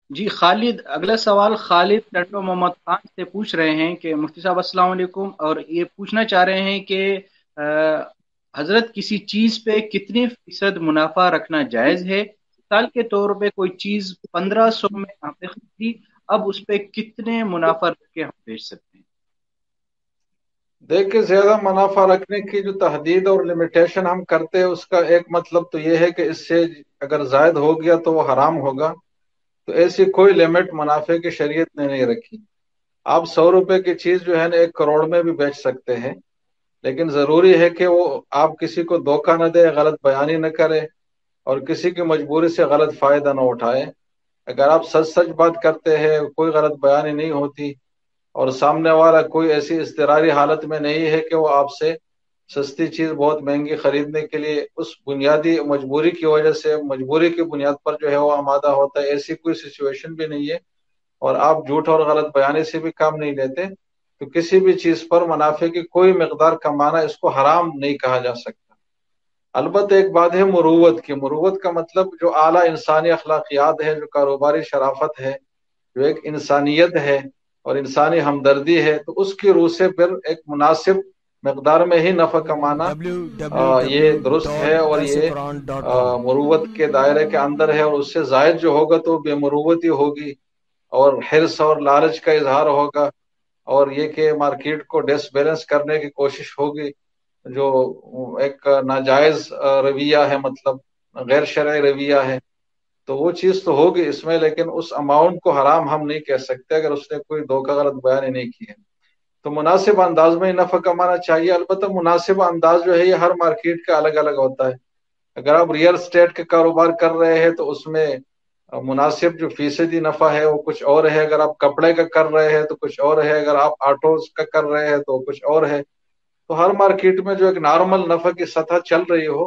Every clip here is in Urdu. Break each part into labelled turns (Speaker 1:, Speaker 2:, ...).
Speaker 1: جی خالد، اگلا سوال خالد ٹنڈو محمد خان سے پوچھ رہے ہیں کہ مفتی صاحب السلام علیکم، اور یہ پوچھنا چاہ رہے ہیں کہ آ، حضرت کسی چیز پہ کتنے فیصد منافع رکھنا جائز ہے؟ مثال کے طور پہ کوئی چیز 1500 میں ہم نے خریدی، اب اس پہ کتنے منافع رکھ کے ہم بیچ سکتے ہیں؟
Speaker 2: دیکھ کے زیادہ منافع رکھنے کی جو تحدید اور لمیٹیشن ہم کرتے ہیں، اس کا ایک مطلب تو یہ ہے کہ اس سے اگر زائد ہو گیا تو وہ حرام ہوگا۔ تو ایسی کوئی لمٹ منافع کی شریعت نے نہیں رکھی۔ آپ 100 روپے کی چیز جو ہے نا 1 کروڑ میں بھی بیچ سکتے ہیں، لیکن ضروری ہے کہ وہ آپ کسی کو دھوکہ نہ دے، غلط بیانی نہ کرے، اور کسی کی مجبوری سے غلط فائدہ نہ اٹھائے۔ اگر آپ سچ سچ بات کرتے ہیں، کوئی غلط بیانی نہیں ہوتی، اور سامنے والا کوئی ایسی اضطراری حالت میں نہیں ہے کہ وہ آپ سے سستی چیز بہت مہنگی خریدنے کے لیے اس بنیادی مجبوری کی وجہ سے، مجبوری کی بنیاد پر جو ہے وہ آمادہ ہوتا ہے، ایسی کوئی سچویشن بھی نہیں ہے، اور آپ جھوٹ اور غلط بیانی سے بھی کام نہیں لیتے، تو کسی بھی چیز پر منافع کی کوئی مقدار کمانا اس کو حرام نہیں کہا جا سکتا۔ البتہ ایک بات ہے مروت کی۔ مروت کا مطلب جو اعلیٰ انسانی اخلاقیات ہے، جو کاروباری شرافت ہے، جو ایک انسانیت ہے اور انسانی ہمدردی ہے، تو اس کی روح سے پھر ایک مناسب مقدار میں ہی نفع کمانا یہ درست ہے، اور یہ
Speaker 3: www.darsequran.com
Speaker 2: مروت کے دائرے کے اندر ہے، اور اس سے زائد جو ہوگا تو بے مروتی ہوگی، اور حرص اور لالچ کا اظہار ہوگا، اور یہ کہ مارکیٹ کو ڈس بیلنس کرنے کی کوشش ہوگی، جو ایک ناجائز رویہ ہے، مطلب غیر شرعی رویہ ہے، تو وہ چیز تو ہوگی اس میں، لیکن اس اماؤنٹ کو حرام ہم نہیں کہہ سکتے اگر اس نے کوئی دھوکہ غلط بیان نہیں کی ہے۔ تو مناسب انداز میں ہی نفع کمانا چاہیے۔ البتہ مناسب انداز جو ہے یہ ہر مارکیٹ کا الگ الگ ہوتا ہے۔ اگر آپ ریئل اسٹیٹ کا کاروبار کر رہے ہیں تو اس میں مناسب جو فیصدی نفع ہے وہ کچھ اور ہے، اگر آپ کپڑے کا کر رہے ہیں تو کچھ اور ہے، اگر آپ آٹوز کا کر رہے ہیں تو کچھ اور ہے۔ تو ہر مارکیٹ میں جو ایک نارمل نفع کی سطح چل رہی ہو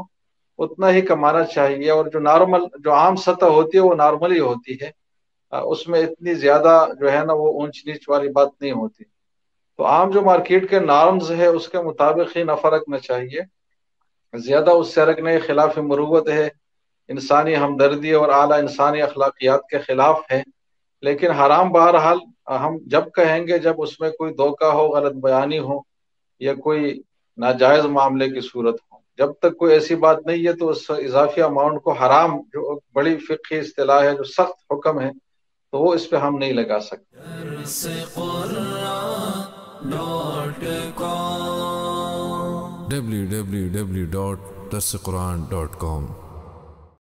Speaker 2: اتنا ہی کمانا چاہیے، اور جو نارمل جو عام سطح ہوتی ہے وہ نارمل ہی ہوتی ہے، اس میں اتنی زیادہ جو ہے نا وہ اونچ نیچ والی بات نہیں ہوتی۔ تو عام جو مارکیٹ کے نارمز ہے اس کے مطابق ہی نفع رکھنا چاہیے، زیادہ اس سے رکھنے کے خلاف مروت ہے، انسانی ہمدردی اور اعلیٰ انسانی اخلاقیات کے خلاف ہے۔ لیکن حرام بہرحال ہم جب کہیں گے جب اس میں کوئی دھوکہ ہو، غلط بیانی ہو، یا کوئی ناجائز معاملے کی صورت ہو۔ جب تک کوئی ایسی بات نہیں ہے تو اس اضافی اماؤنٹ کو حرام، جو بڑی فقہی اصطلاح ہے، جو سخت حکم ہے، تو وہ اس پہ ہم نہیں لگا سکتے۔
Speaker 3: www.darsequran.com